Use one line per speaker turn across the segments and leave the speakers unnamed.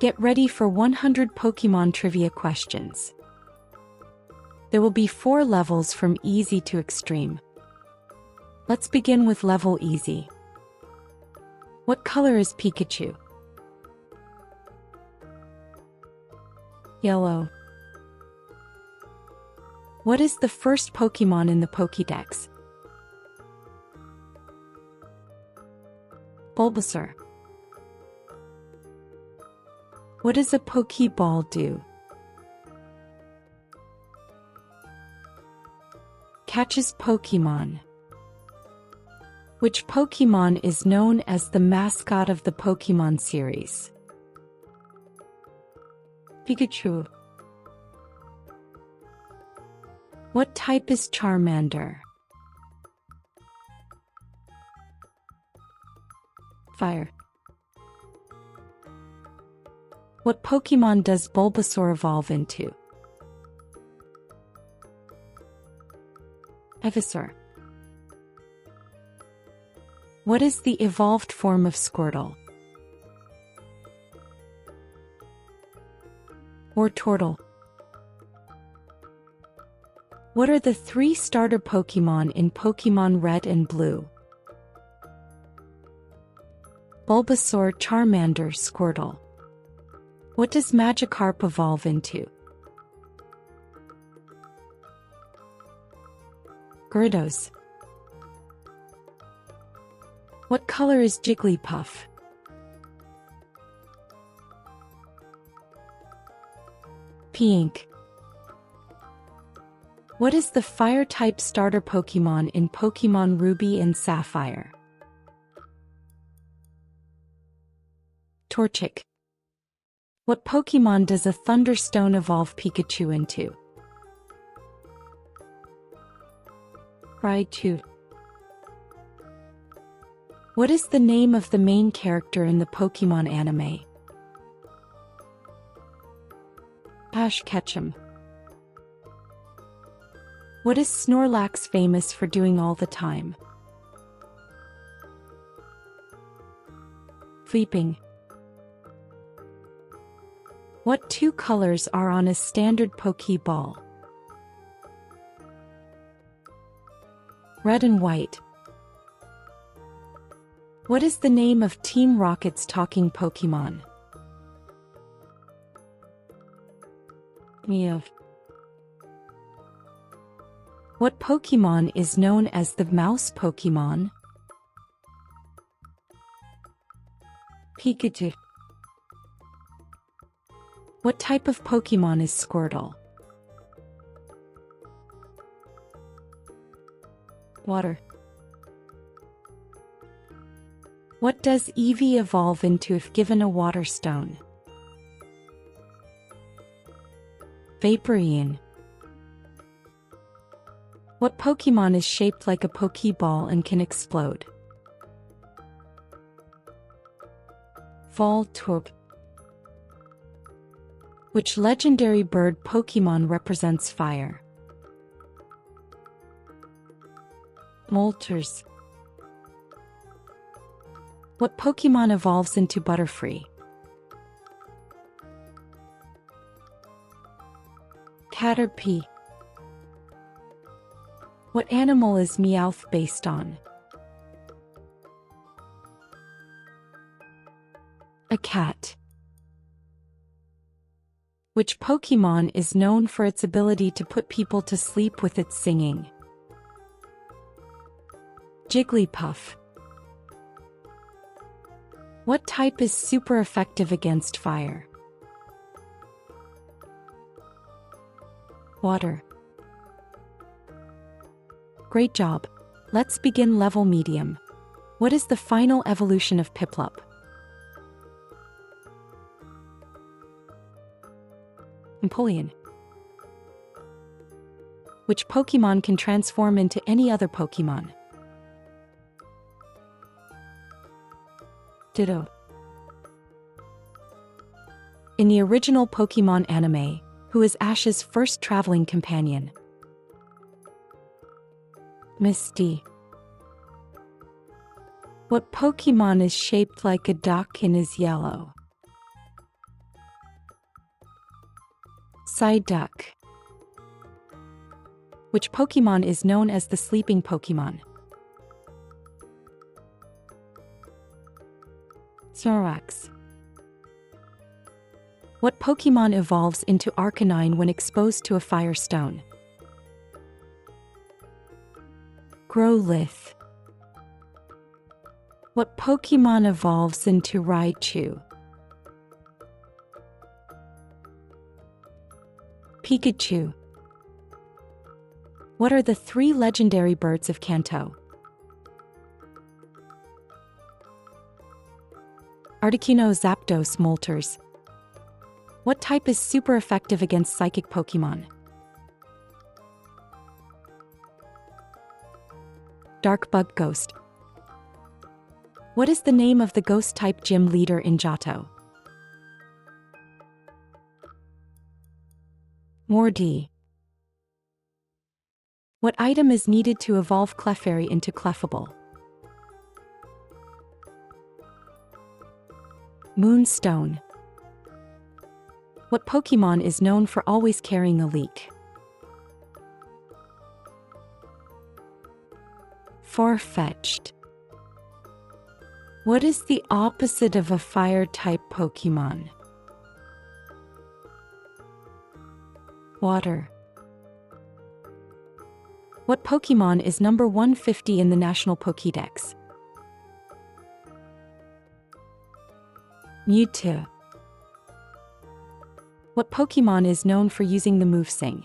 Get ready for 100 Pokémon trivia questions. There will be 4 levels from easy to extreme. Let's begin with level easy. What color is Pikachu? Yellow. What is the first Pokémon in the Pokédex? Bulbasaur. What does a Pokéball do? Catches Pokémon. Which Pokémon is known as the mascot of the Pokémon series? Pikachu. What type is Charmander? Fire. What Pokémon does Bulbasaur evolve into? Ivysaur. What is the evolved form of Squirtle? Or Turtle? What are the 3 starter Pokémon in Pokémon Red and Blue? Bulbasaur, Charmander, Squirtle. What does Magikarp evolve into? Gyarados. What color is Jigglypuff? Pink. What is the fire-type starter Pokémon in Pokémon Ruby and Sapphire? Torchic. What Pokémon does a Thunderstone evolve Pikachu into? Raichu. What is the name of the main character in the Pokémon anime? Ash Ketchum. What is Snorlax famous for doing all the time? Sleeping. What 2 colors are on a standard Pokéball? Red and white. What is the name of Team Rocket's talking Pokémon? Meowth. What Pokémon is known as the mouse Pokémon? Pikachu. What type of Pokémon is Squirtle? Water. What does Eevee evolve into if given a water stone? Vaporeon. What Pokémon is shaped like a Pokéball and can explode? Voltorb. Which legendary bird Pokémon represents fire? Moltres. What Pokémon evolves into Butterfree? Caterpie. What animal is Meowth based on? A cat. Which Pokémon is known for its ability to put people to sleep with its singing? Jigglypuff. What type is super effective against fire? Water. Great job. Let's begin level medium. What is the final evolution of Piplup? Empoleon. Which Pokémon can transform into any other Pokémon? Ditto. In the original Pokémon anime, who is Ash's first traveling companion? Misty. What Pokémon is shaped like a duck and is yellow? Psyduck. Which Pokémon is known as the sleeping Pokémon? Snorlax. What Pokémon evolves into Arcanine when exposed to a fire stone? Growlithe. What Pokémon evolves into Raichu? Pikachu. What are the 3 legendary birds of Kanto? Articuno, Zapdos, Moltres. What type is super effective against psychic Pokémon? Dark Bug Ghost. What is the name of the ghost-type gym leader in Johto? Morty. What item is needed to evolve Clefairy into Clefable? Moonstone. What Pokémon is known for always carrying a leek? Farfetch'd. What is the opposite of a fire-type Pokémon? Water. What Pokémon is number 150 in the National Pokédex? Mewtwo. What Pokémon is known for using the move Sing?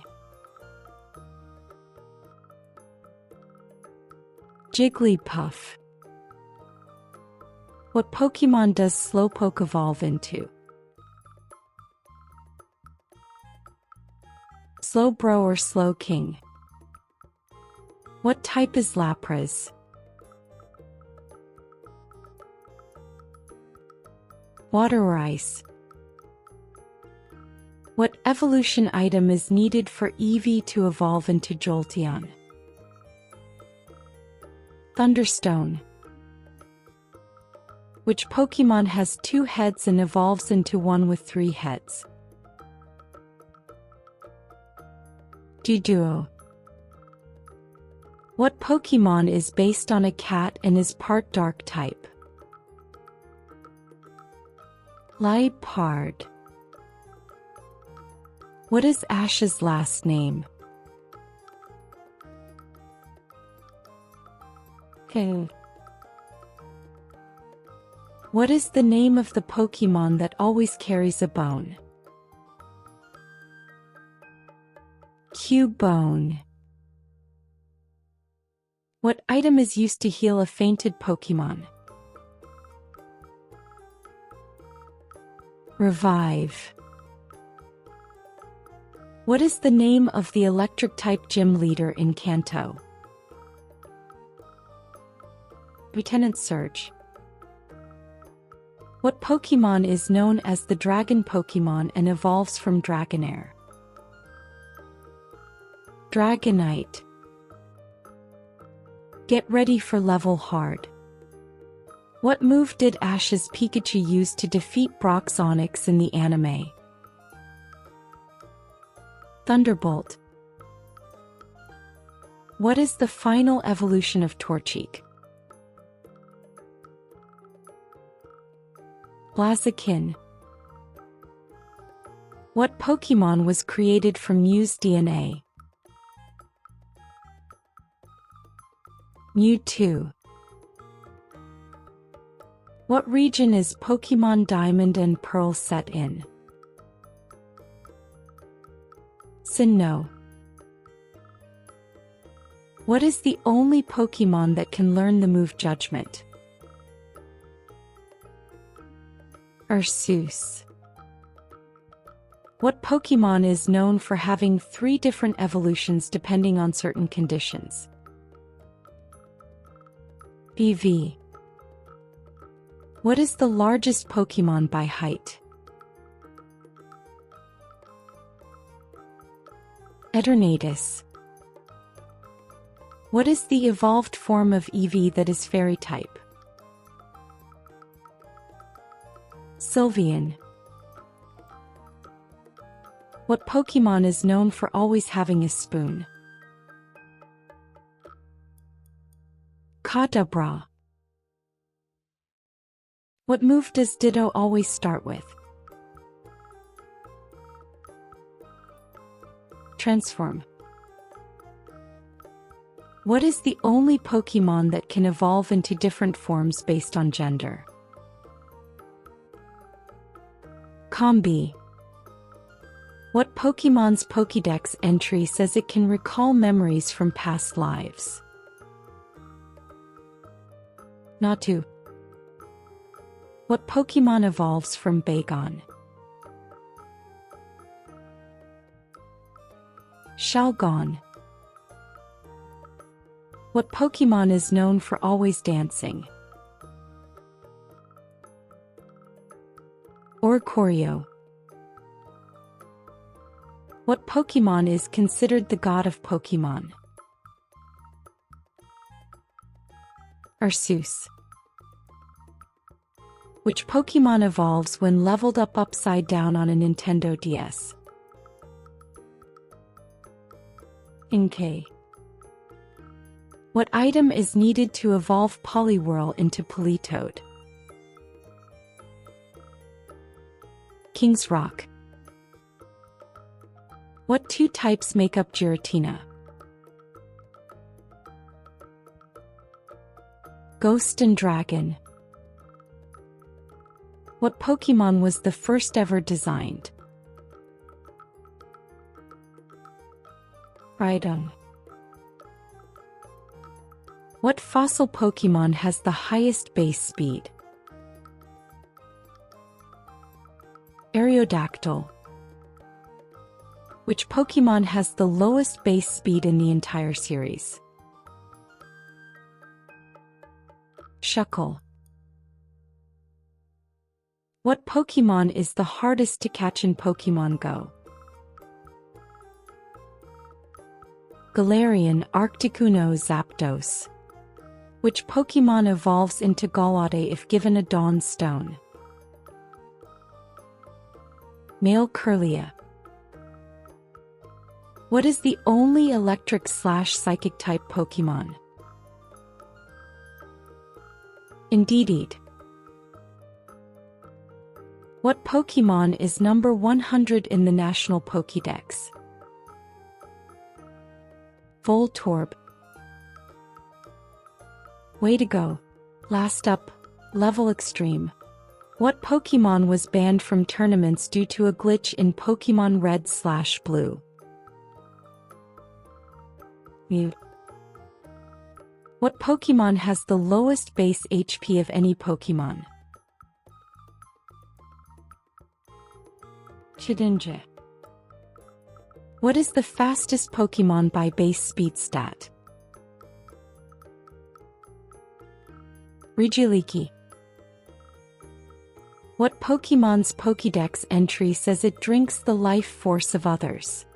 Jigglypuff. What Pokémon does Slowpoke evolve into? Slowbro or Slowking. What type is Lapras? Water or ice? What evolution item is needed for Eevee to evolve into Jolteon? Thunderstone. Which Pokémon has 2 heads and evolves into one with 3 heads? Giduo. What Pokémon is based on a cat and is part dark type? Liepard. What is Ash's last name? What is the name of the Pokémon that always carries a bone? Cubone. What item is used to heal a fainted Pokémon? Revive. What is the name of the electric-type gym leader in Kanto? Lieutenant Surge. What Pokémon is known as the Dragon Pokémon and evolves from Dragonair? Dragonite. Get ready for level hard. What move did Ash's Pikachu use to defeat Brock's Onix in the anime? Thunderbolt. What is the final evolution of Torchic? Blaziken. What Pokémon was created from Mew's DNA? Mewtwo. What region is Pokémon Diamond and Pearl set in? Sinnoh. What is the only Pokémon that can learn the move Judgment? Ursus. What Pokémon is known for having 3 different evolutions depending on certain conditions? PV. What is the largest Pokémon by height? Eternatus. What is the evolved form of Eevee that is Fairy type? Sylveon. What Pokémon is known for always having a spoon? Kadabra. What move does Ditto always start with? Transform. What is the only Pokémon that can evolve into different forms based on gender? Combi. What Pokémon's Pokédex entry says it can recall memories from past lives? Natu. What Pokémon evolves from Bagon? Shalgon. What Pokémon is known for always dancing? Oricorio. What Pokémon is considered the god of Pokémon? Arceus. Which Pokémon evolves when leveled up upside down on a Nintendo DS? Inkay. What item is needed to evolve Poliwhirl into Politoed? King's Rock. What two types make up Giratina? Ghost and Dragon. What Pokémon was the first ever designed? Rhydon. What fossil Pokémon has the highest base speed? Aerodactyl. Which Pokémon has the lowest base speed in the entire series? Shuckle. What Pokémon is the hardest to catch in Pokémon Go? Galarian Arcticuno Zapdos. Which Pokémon evolves into Galade if given a Dawn Stone? Male Curlia. What is the only electric/psychic type Pokémon? Indeedee. What Pokémon is number 100 in the National Pokédex? Voltorb. Way to go. Last up, Level Extreme. What Pokémon was banned from tournaments due to a glitch in Pokémon Red/Blue? Mew. What Pokémon has the lowest base HP of any Pokémon? Shedinja. What is the fastest Pokémon by base speed stat? Regieleki. What Pokémon's Pokédex entry says it drinks the life force of others?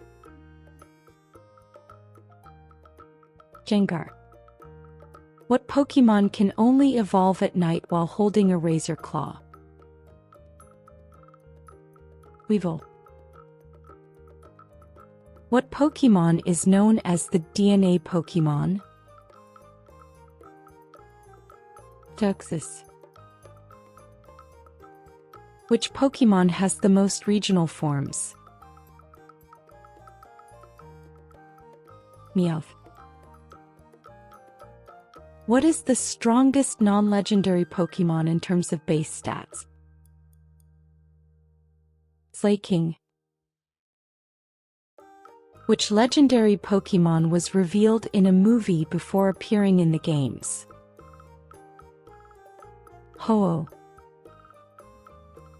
Gengar. What Pokémon can only evolve at night while holding a Razor Claw? Weevil. What Pokémon is known as the DNA Pokémon? Deoxys. Which Pokémon has the most regional forms? Meowth. What is the strongest non-legendary Pokémon in terms of base stats? Slaking. Which legendary Pokémon was revealed in a movie before appearing in the games? Ho-Oh.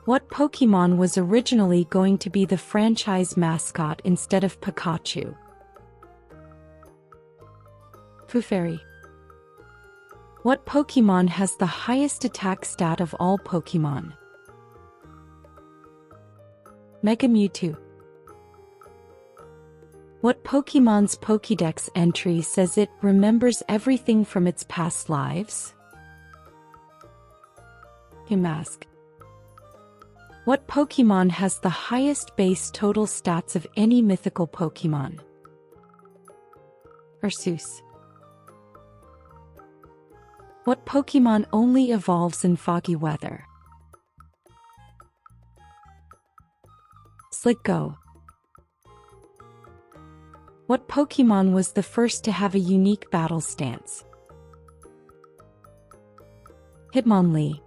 What Pokémon was originally going to be the franchise mascot instead of Pikachu? Fufairy. What Pokémon has the highest attack stat of all Pokémon? Mega Mewtwo. What Pokémon's Pokédex entry says it remembers everything from its past lives? Yamask. What Pokémon has the highest base total stats of any mythical Pokémon? Ursus. What Pokémon only evolves in foggy weather? Slicko. What Pokémon was the first to have a unique battle stance? Hitmonlee.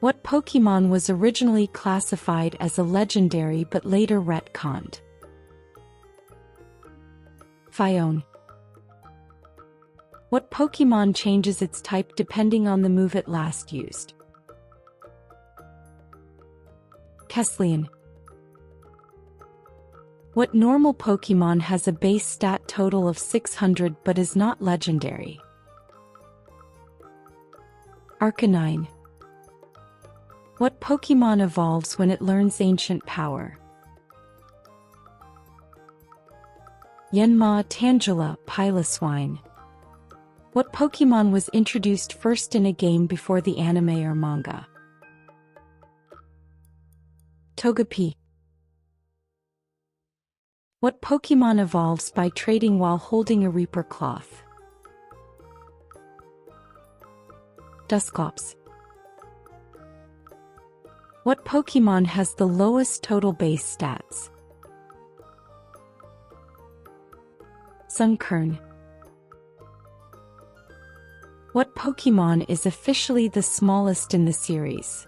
What Pokémon was originally classified as a legendary but later retconned? Phione. What Pokémon changes its type depending on the move it last used? Kesslian. What normal Pokémon has a base stat total of 600 but is not legendary? Arcanine. What Pokémon evolves when it learns Ancient Power? Yanma, Tangela, Piloswine. What Pokémon was introduced first in a game before the anime or manga? Togepi. What Pokémon evolves by trading while holding a Reaper Cloth? Dusclops. What Pokémon has the lowest total base stats? Sunkern. What Pokémon is officially the smallest in the series?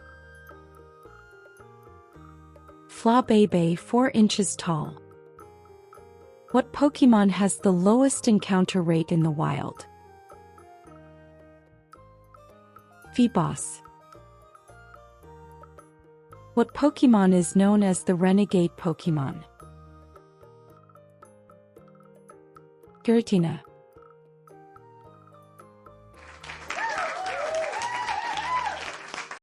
Flabébé, 4 inches tall. What Pokémon has the lowest encounter rate in the wild? Feebas. What Pokémon is known as the Renegade Pokémon? Giratina.